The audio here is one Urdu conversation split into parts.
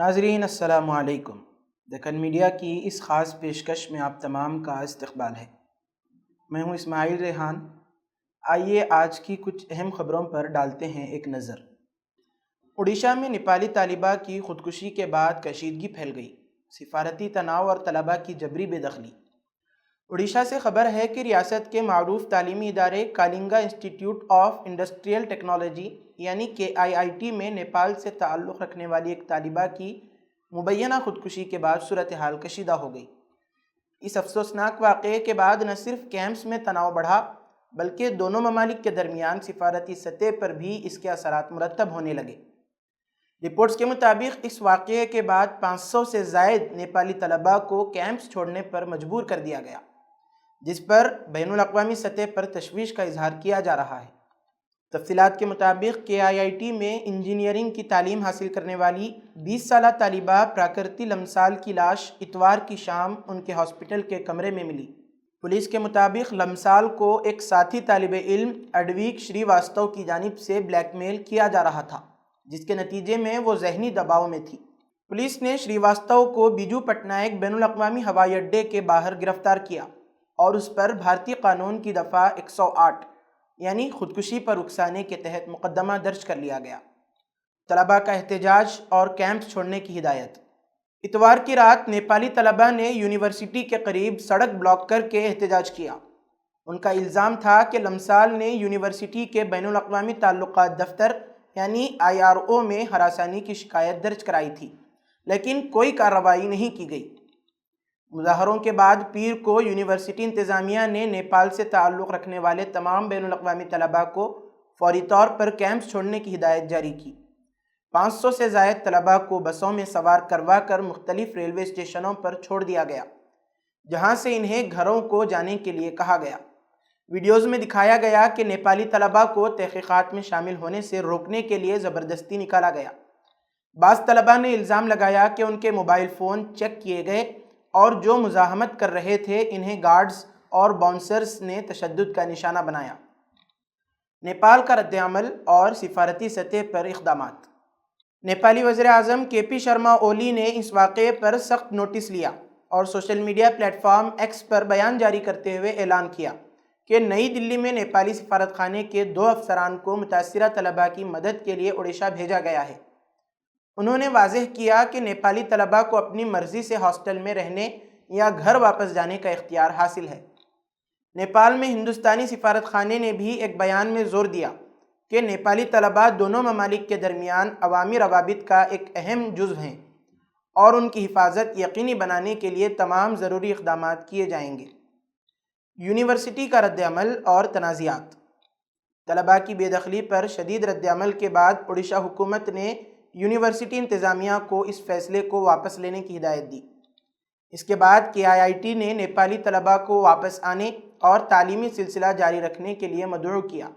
ناظرین السلام علیکم۔ دکن میڈیا کی اس خاص پیشکش میں آپ تمام کا استقبال ہے۔ میں ہوں اسماعیل ریحان۔ آئیے آج کی کچھ اہم خبروں پر ڈالتے ہیں ایک نظر۔ اڈیشہ میں نیپالی طالبہ کی خودکشی کے بعد کشیدگی پھیل گئی۔ سفارتی تناؤ اور طلبہ کی جبری بے دخلی۔ اڈیشہ سے خبر ہے کہ ریاست کے معروف تعلیمی ادارے کالنگا انسٹی ٹیوٹ آف انڈسٹریل ٹیکنالوجی یعنی KIIT میں نیپال سے تعلق رکھنے والی ایک طالبہ کی مبینہ خودکشی کے بعد صورتحال کشیدہ ہو گئی۔ اس افسوسناک واقعے کے بعد نہ صرف کیمپس میں تناؤ بڑھا بلکہ دونوں ممالک کے درمیان سفارتی سطح پر بھی اس کے اثرات مرتب ہونے لگے۔ رپورٹس کے مطابق اس واقعے کے بعد 500 سے زائد نیپالی طلباء کو کیمپس چھوڑنے پر مجبور کر دیا گیا، جس پر بین الاقوامی سطح پر تشویش کا اظہار کیا جا رہا ہے۔ تفصیلات کے مطابق KIIT میں انجینئرنگ کی تعلیم حاصل کرنے والی 20 سالہ طالبہ پراکرتی لمسال کی لاش اتوار کی شام ان کے ہاسپٹل کے کمرے میں ملی۔ پولیس کے مطابق لمسال کو ایک ساتھی طالب علم اڈویک شری واستو کی جانب سے بلیک میل کیا جا رہا تھا، جس کے نتیجے میں وہ ذہنی دباؤ میں تھی۔ پولیس نے شری واستو کو بیجو پٹنائک بین الاقوامی ہوائی اڈے کے باہر گرفتار کیا اور اس پر بھارتی قانون کی دفعہ 108 یعنی خودکشی پر اکسانے کے تحت مقدمہ درج کر لیا گیا۔ طلباء کا احتجاج اور کیمپس چھوڑنے کی ہدایت۔ اتوار کی رات نیپالی طلباء نے یونیورسٹی کے قریب سڑک بلاک کر کے احتجاج کیا۔ ان کا الزام تھا کہ لمسال نے یونیورسٹی کے بین الاقوامی تعلقات دفتر یعنی IRO میں ہراسانی کی شکایت درج کرائی تھی، لیکن کوئی کارروائی نہیں کی گئی۔ مظاہروں کے بعد پیر کو یونیورسٹی انتظامیہ نے نیپال سے تعلق رکھنے والے تمام بین الاقوامی طلباء کو فوری طور پر کیمپس چھوڑنے کی ہدایت جاری کی۔ 500 سے زائد طلباء کو بسوں میں سوار کروا کر مختلف ریلوے اسٹیشنوں پر چھوڑ دیا گیا، جہاں سے انہیں گھروں کو جانے کے لیے کہا گیا۔ ویڈیوز میں دکھایا گیا کہ نیپالی طلباء کو تحقیقات میں شامل ہونے سے روکنے کے لیے زبردستی نکالا گیا۔ بعض طلباء نے الزام لگایا کہ ان کے موبائل فون چیک کیے گئے اور جو مزاحمت کر رہے تھے انہیں گارڈز اور باؤنسرز نے تشدد کا نشانہ بنایا۔ نیپال کا رد عمل اور سفارتی سطح پر اقدامات۔ نیپالی وزیر اعظم KP شرما اولی نے اس واقعے پر سخت نوٹس لیا اور social media plate form X پر بیان جاری کرتے ہوئے اعلان کیا کہ نئی دلی میں نیپالی سفارت خانے کے 2 افسران کو متاثرہ طلباء کی مدد کے لیے اڈیشہ بھیجا گیا ہے۔ انہوں نے واضح کیا کہ نیپالی طلباء کو اپنی مرضی سے ہاسٹل میں رہنے یا گھر واپس جانے کا اختیار حاصل ہے۔ نیپال میں ہندوستانی سفارت خانے نے بھی ایک بیان میں زور دیا کہ نیپالی طلباء دونوں ممالک کے درمیان عوامی روابط کا ایک اہم جزو ہیں اور ان کی حفاظت یقینی بنانے کے لیے تمام ضروری اقدامات کیے جائیں گے۔ یونیورسٹی کا رد عمل اور تنازعات۔ طلباء کی بے دخلی پر شدید رد عمل کے بعد اڈیشہ حکومت نے یونیورسٹی انتظامیہ کو اس فیصلے کو واپس لینے کی ہدایت دی۔ اس کے بعد KIIT نے نیپالی طلباء کو واپس آنے اور تعلیمی سلسلہ جاری رکھنے کے لیے مدعو کیا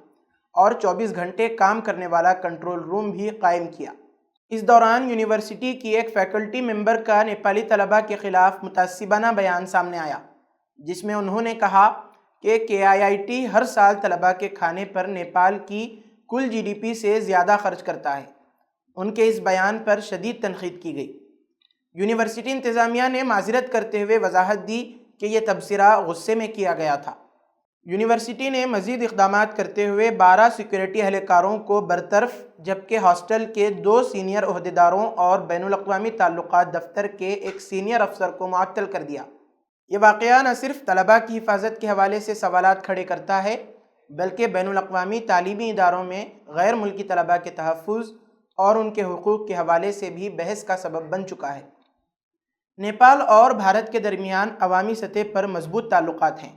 اور 24 گھنٹے کام کرنے والا کنٹرول روم بھی قائم کیا۔ اس دوران یونیورسٹی کی ایک فیکلٹی ممبر کا نیپالی طلباء کے خلاف متعصبانہ بیان سامنے آیا، جس میں انہوں نے کہا کہ KIIT ہر سال طلباء کے کھانے پر نیپال کی کل GDP سے زیادہ خرچ کرتا ہے۔ ان کے اس بیان پر شدید تنقید کی گئی۔ یونیورسٹی انتظامیہ نے معذرت کرتے ہوئے وضاحت دی کہ یہ تبصرہ غصے میں کیا گیا تھا۔ یونیورسٹی نے مزید اقدامات کرتے ہوئے 12 سیکورٹی اہلکاروں کو برطرف جبکہ ہاسٹل کے 2 سینئر عہدیداروں اور بین الاقوامی تعلقات دفتر کے ایک سینئر افسر کو معطل کر دیا۔ یہ واقعہ نہ صرف طلباء کی حفاظت کے حوالے سے سوالات کھڑے کرتا ہے بلکہ بین الاقوامی تعلیمی اداروں میں غیر ملکی طلباء کے تحفظ اور ان کے حقوق کے حوالے سے بھی بحث کا سبب بن چکا ہے۔ نیپال اور بھارت کے درمیان عوامی سطح پر مضبوط تعلقات ہیں،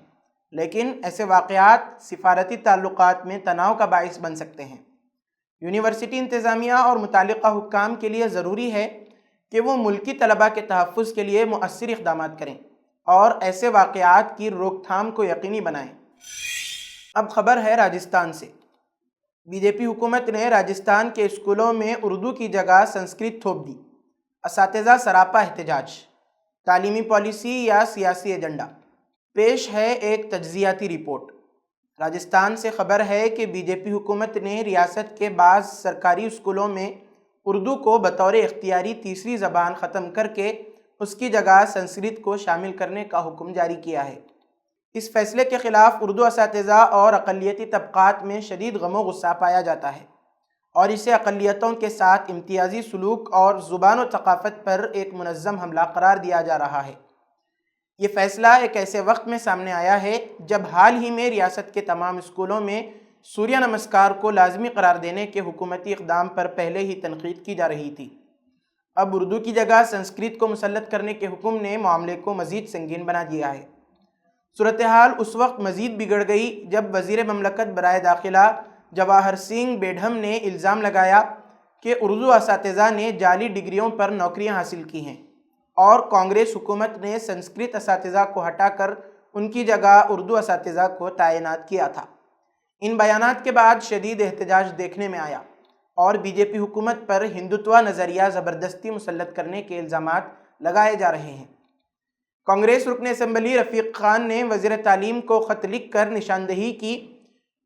لیکن ایسے واقعات سفارتی تعلقات میں تناؤ کا باعث بن سکتے ہیں۔ یونیورسٹی انتظامیہ اور متعلقہ حکام کے لیے ضروری ہے کہ وہ ملکی طلباء کے تحفظ کے لیے مؤثر اقدامات کریں اور ایسے واقعات کی روک تھام کو یقینی بنائیں۔ اب خبر ہے راجستھان سے۔ BJP حکومت نے راجستھان کے اسکولوں میں اردو کی جگہ سنسکرت تھوپ دی۔ اساتذہ سراپا احتجاج۔ تعلیمی پالیسی یا سیاسی ایجنڈا۔ پیش ہے ایک تجزیاتی رپورٹ۔ راجستھان سے خبر ہے کہ BJP حکومت نے ریاست کے بعض سرکاری اسکولوں میں اردو کو بطور اختیاری تیسری زبان ختم کر کے اس کی جگہ سنسکرت کو شامل کرنے کا حکم جاری کیا ہے۔ اس فیصلے کے خلاف اردو اساتذہ اور اقلیتی طبقات میں شدید غم و غصہ پایا جاتا ہے، اور اسے اقلیتوں کے ساتھ امتیازی سلوک اور زبان و ثقافت پر ایک منظم حملہ قرار دیا جا رہا ہے۔ یہ فیصلہ ایک ایسے وقت میں سامنے آیا ہے جب حال ہی میں ریاست کے تمام اسکولوں میں سوریہ نمسکار کو لازمی قرار دینے کے حکومتی اقدام پر پہلے ہی تنقید کی جا رہی تھی۔ اب اردو کی جگہ سنسکرت کو مسلط کرنے کے حکم نے معاملے کو مزید سنگین بنا دیا ہے۔ صورتحال اس وقت مزید بگڑ گئی جب وزیر مملکت برائے داخلہ جواہر سنگھ بیڈھم نے الزام لگایا کہ اردو اساتذہ نے جعلی ڈگریوں پر نوکریاں حاصل کی ہیں، اور کانگریس حکومت نے سنسکرت اساتذہ کو ہٹا کر ان کی جگہ اردو اساتذہ کو تعینات کیا تھا۔ ان بیانات کے بعد شدید احتجاج دیکھنے میں آیا، اور بی جے پی حکومت پر ہندوتوا نظریہ زبردستی مسلط کرنے کے الزامات لگائے جا رہے ہیں۔ کانگریس رکن اسمبلی رفیق خان نے وزیر تعلیم کو خط لکھ کر نشاندہی کی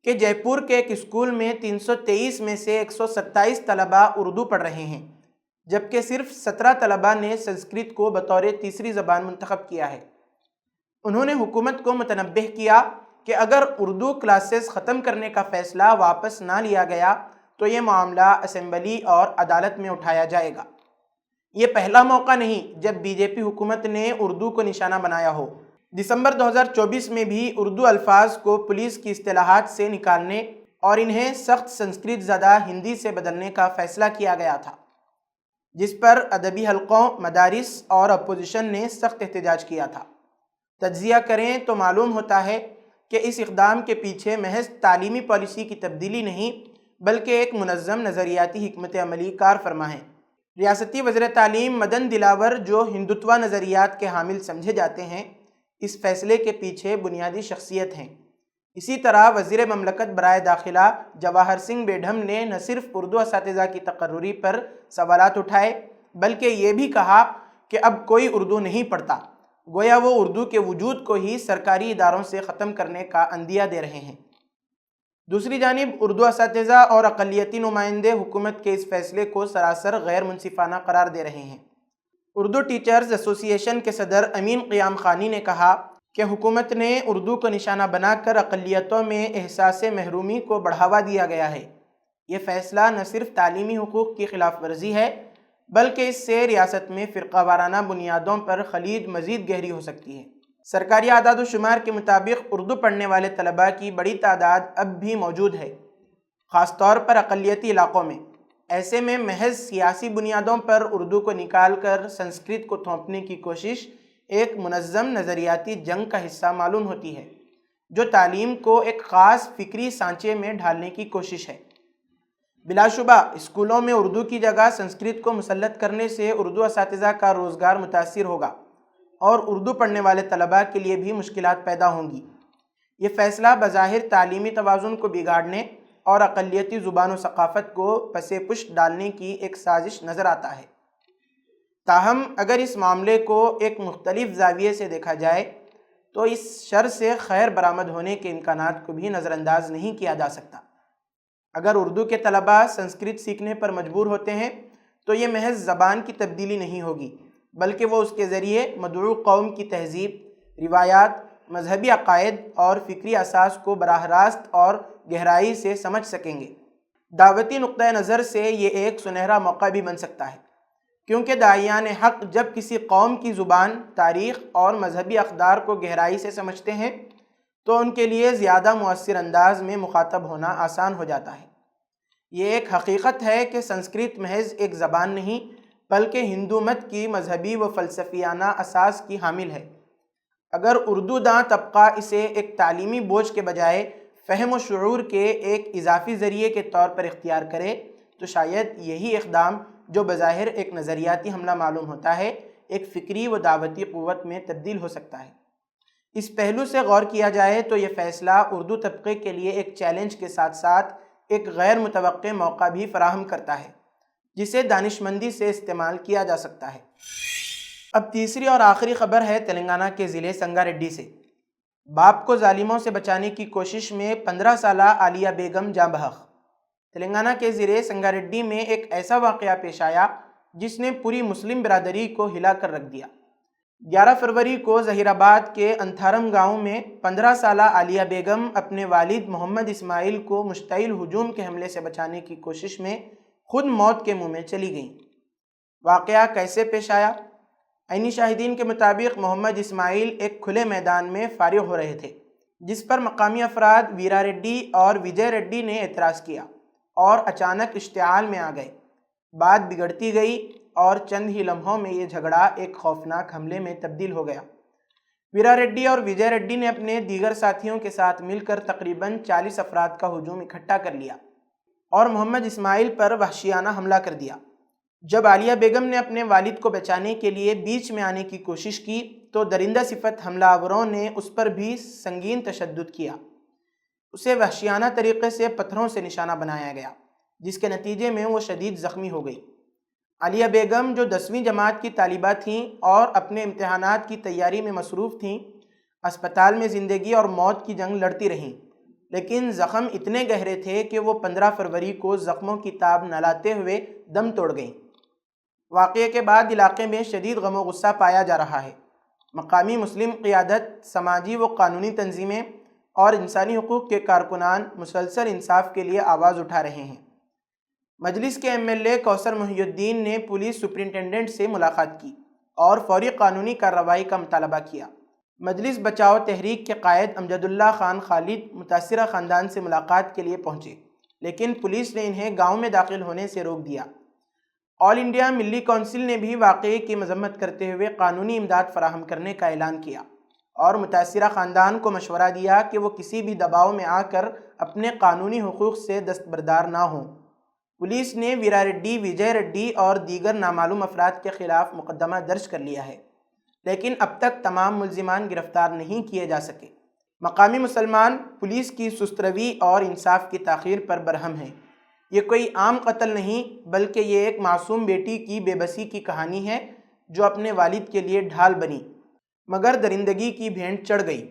کہ جے پور کے ایک اسکول میں 323 میں سے 127 طلبہ اردو پڑھ رہے ہیں، جبکہ صرف 17 طلبہ نے سنسکرت کو بطور تیسری زبان منتخب کیا ہے۔ انہوں نے حکومت کو متنبہ کیا کہ اگر اردو کلاسز ختم کرنے کا فیصلہ واپس نہ لیا گیا تو یہ معاملہ اسمبلی اور عدالت میں اٹھایا جائے گا۔ یہ پہلا موقع نہیں جب بی جے پی حکومت نے اردو کو نشانہ بنایا ہو۔ دسمبر 2024 میں بھی اردو الفاظ کو پولیس کی اصطلاحات سے نکالنے اور انہیں سخت سنسکرت زدہ ہندی سے بدلنے کا فیصلہ کیا گیا تھا، جس پر ادبی حلقوں، مدارس اور اپوزیشن نے سخت احتجاج کیا تھا۔ تجزیہ کریں تو معلوم ہوتا ہے کہ اس اقدام کے پیچھے محض تعلیمی پالیسی کی تبدیلی نہیں بلکہ ایک منظم نظریاتی حکمت عملی کار فرما ہے۔ ریاستی وزیر تعلیم مدن دلاور، جو ہندوتوا نظریات کے حامل سمجھے جاتے ہیں، اس فیصلے کے پیچھے بنیادی شخصیت ہیں۔ اسی طرح وزیر مملکت برائے داخلہ جواہر سنگھ بیڈھم نے نہ صرف اردو اساتذہ کی تقرری پر سوالات اٹھائے بلکہ یہ بھی کہا کہ اب کوئی اردو نہیں پڑھتا، گویا وہ اردو کے وجود کو ہی سرکاری اداروں سے ختم کرنے کا عندیہ دے رہے ہیں۔ دوسری جانب اردو اساتذہ اور اقلیتی نمائندے حکومت کے اس فیصلے کو سراسر غیر منصفانہ قرار دے رہے ہیں۔ اردو ٹیچرز ایسوسی ایشن کے صدر امین قیام خانی نے کہا کہ حکومت نے اردو کو نشانہ بنا کر اقلیتوں میں احساس محرومی کو بڑھاوا دیا گیا ہے۔ یہ فیصلہ نہ صرف تعلیمی حقوق کی خلاف ورزی ہے بلکہ اس سے ریاست میں فرقہ وارانہ بنیادوں پر خلیج مزید گہری ہو سکتی ہے۔ سرکاری اعداد و شمار کے مطابق اردو پڑھنے والے طلباء کی بڑی تعداد اب بھی موجود ہے، خاص طور پر اقلیتی علاقوں میں۔ ایسے میں محض سیاسی بنیادوں پر اردو کو نکال کر سنسکرت کو تھوپنے کی کوشش ایک منظم نظریاتی جنگ کا حصہ معلوم ہوتی ہے، جو تعلیم کو ایک خاص فکری سانچے میں ڈھالنے کی کوشش ہے۔ بلا شبہ اسکولوں میں اردو کی جگہ سنسکرت کو مسلط کرنے سے اردو اساتذہ کا روزگار متاثر ہوگا اور اردو پڑھنے والے طلباء کے لیے بھی مشکلات پیدا ہوں گی۔ یہ فیصلہ بظاہر تعلیمی توازن کو بگاڑنے اور اقلیتی زبان و ثقافت کو پس پشت ڈالنے کی ایک سازش نظر آتا ہے۔ تاہم اگر اس معاملے کو ایک مختلف زاویے سے دیکھا جائے تو اس شر سے خیر برآمد ہونے کے امکانات کو بھی نظر انداز نہیں کیا جا سکتا۔ اگر اردو کے طلباء سنسکرت سیکھنے پر مجبور ہوتے ہیں تو یہ محض زبان کی تبدیلی نہیں ہوگی بلکہ وہ اس کے ذریعے مدعو قوم کی تہذیب، روایات، مذہبی عقائد اور فکری اساس کو براہ راست اور گہرائی سے سمجھ سکیں گے۔ دعوتی نقطہ نظر سے یہ ایک سنہرا موقع بھی بن سکتا ہے، کیونکہ داعیان حق جب کسی قوم کی زبان، تاریخ اور مذہبی اقدار کو گہرائی سے سمجھتے ہیں تو ان کے لیے زیادہ مؤثر انداز میں مخاطب ہونا آسان ہو جاتا ہے۔ یہ ایک حقیقت ہے کہ سنسکرت محض ایک زبان نہیں بلکہ ہندو مت کی مذہبی و فلسفیانہ اساس کی حامل ہے۔ اگر اردو داں طبقہ اسے ایک تعلیمی بوجھ کے بجائے فہم و شعور کے ایک اضافی ذریعے کے طور پر اختیار کرے تو شاید یہی اقدام، جو بظاہر ایک نظریاتی حملہ معلوم ہوتا ہے، ایک فکری و دعوتی قوت میں تبدیل ہو سکتا ہے۔ اس پہلو سے غور کیا جائے تو یہ فیصلہ اردو طبقے کے لیے ایک چیلنج کے ساتھ ساتھ ایک غیر متوقع موقع بھی فراہم کرتا ہے، جسے دانشمندی سے استعمال کیا جا سکتا ہے۔ اب تیسری اور آخری خبر ہے تلنگانہ کے ضلع سنگا ریڈی سے۔ باپ کو ظالموں سے بچانے کی کوشش میں 15 سالہ عالیہ بیگم جاں بحق۔ تلنگانہ کے ضلع سنگاریڈی میں ایک ایسا واقعہ پیش آیا جس نے پوری مسلم برادری کو ہلا کر رکھ دیا۔ 11 فروری کو ظہیر آباد کے انتھارم گاؤں میں 15 سالہ عالیہ بیگم اپنے والد محمد اسماعیل کو مشتعل ہجوم کے حملے سے بچانے کی کوشش میں خود موت کے منہ میں چلی گئیں۔ واقعہ کیسے پیش آیا؟ عینی شاہدین کے مطابق محمد اسماعیل ایک کھلے میدان میں فارغ ہو رہے تھے، جس پر مقامی افراد ویرا ریڈی اور وجے ریڈی نے اعتراض کیا اور اچانک اشتعال میں آ گئے۔ بات بگڑتی گئی اور چند ہی لمحوں میں یہ جھگڑا ایک خوفناک حملے میں تبدیل ہو گیا۔ ویرا ریڈی اور وجے ریڈی نے اپنے دیگر ساتھیوں کے ساتھ مل کر تقریباً 40 افراد کا ہجوم اکٹھا کر لیا اور محمد اسماعیل پر وحشیانہ حملہ کر دیا۔ جب عالیہ بیگم نے اپنے والد کو بچانے کے لیے بیچ میں آنے کی کوشش کی تو درندہ صفت حملہ آوروں نے اس پر بھی سنگین تشدد کیا۔ اسے وحشیانہ طریقے سے پتھروں سے نشانہ بنایا گیا، جس کے نتیجے میں وہ شدید زخمی ہو گئی۔ عالیہ بیگم جو 10ویں جماعت کی طالبہ تھیں اور اپنے امتحانات کی تیاری میں مصروف تھیں، اسپتال میں زندگی اور موت کی جنگ لڑتی رہیں، لیکن زخم اتنے گہرے تھے کہ وہ 15 فروری کو زخموں کی تاب نہ لاتے ہوئے دم توڑ گئیں۔ واقعے کے بعد علاقے میں شدید غم و غصہ پایا جا رہا ہے۔ مقامی مسلم قیادت، سماجی و قانونی تنظیمیں اور انسانی حقوق کے کارکنان مسلسل انصاف کے لیے آواز اٹھا رہے ہیں۔ مجلس کے MLA کوثر محی الدین نے پولیس سپرنٹنڈنٹ سے ملاقات کی اور فوری قانونی کارروائی کا مطالبہ کیا۔ مجلس بچاؤ تحریک کے قائد امجد اللہ خان خالد متاثرہ خاندان سے ملاقات کے لیے پہنچے، لیکن پولیس نے انہیں گاؤں میں داخل ہونے سے روک دیا۔ آل انڈیا ملی کونسل نے بھی واقعے کی مذمت کرتے ہوئے قانونی امداد فراہم کرنے کا اعلان کیا اور متاثرہ خاندان کو مشورہ دیا کہ وہ کسی بھی دباؤ میں آ کر اپنے قانونی حقوق سے دستبردار نہ ہوں۔ پولیس نے ویرا ریڈی، وجے ریڈی اور دیگر نامعلوم افراد کے خلاف مقدمہ درج کر لیا ہے، لیکن اب تک تمام ملزمان گرفتار نہیں کیے جا سکے۔ مقامی مسلمان پولیس کی سست روی اور انصاف کی تاخیر پر برہم ہیں۔ یہ کوئی عام قتل نہیں، بلکہ یہ ایک معصوم بیٹی کی بے بسی کی کہانی ہے جو اپنے والد کے لیے ڈھال بنی مگر درندگی کی بھینٹ چڑھ گئی۔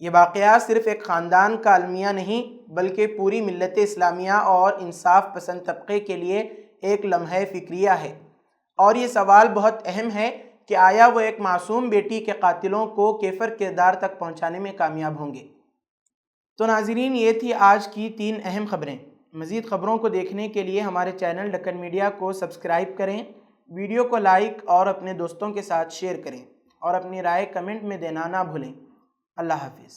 یہ واقعہ صرف ایک خاندان کا المیہ نہیں، بلکہ پوری ملت اسلامیہ اور انصاف پسند طبقے کے لیے ایک لمحہ فکریہ ہے، اور یہ سوال بہت اہم ہے کہ آیا وہ ایک معصوم بیٹی کے قاتلوں کو کیفر کردار تک پہنچانے میں کامیاب ہوں گے؟ تو ناظرین، یہ تھی آج کی 3 اہم خبریں۔ مزید خبروں کو دیکھنے کے لیے ہمارے چینل ڈکن میڈیا کو سبسکرائب کریں، ویڈیو کو لائک اور اپنے دوستوں کے ساتھ شیئر کریں، اور اپنی رائے کمنٹ میں دینا نہ بھولیں۔ اللہ حافظ۔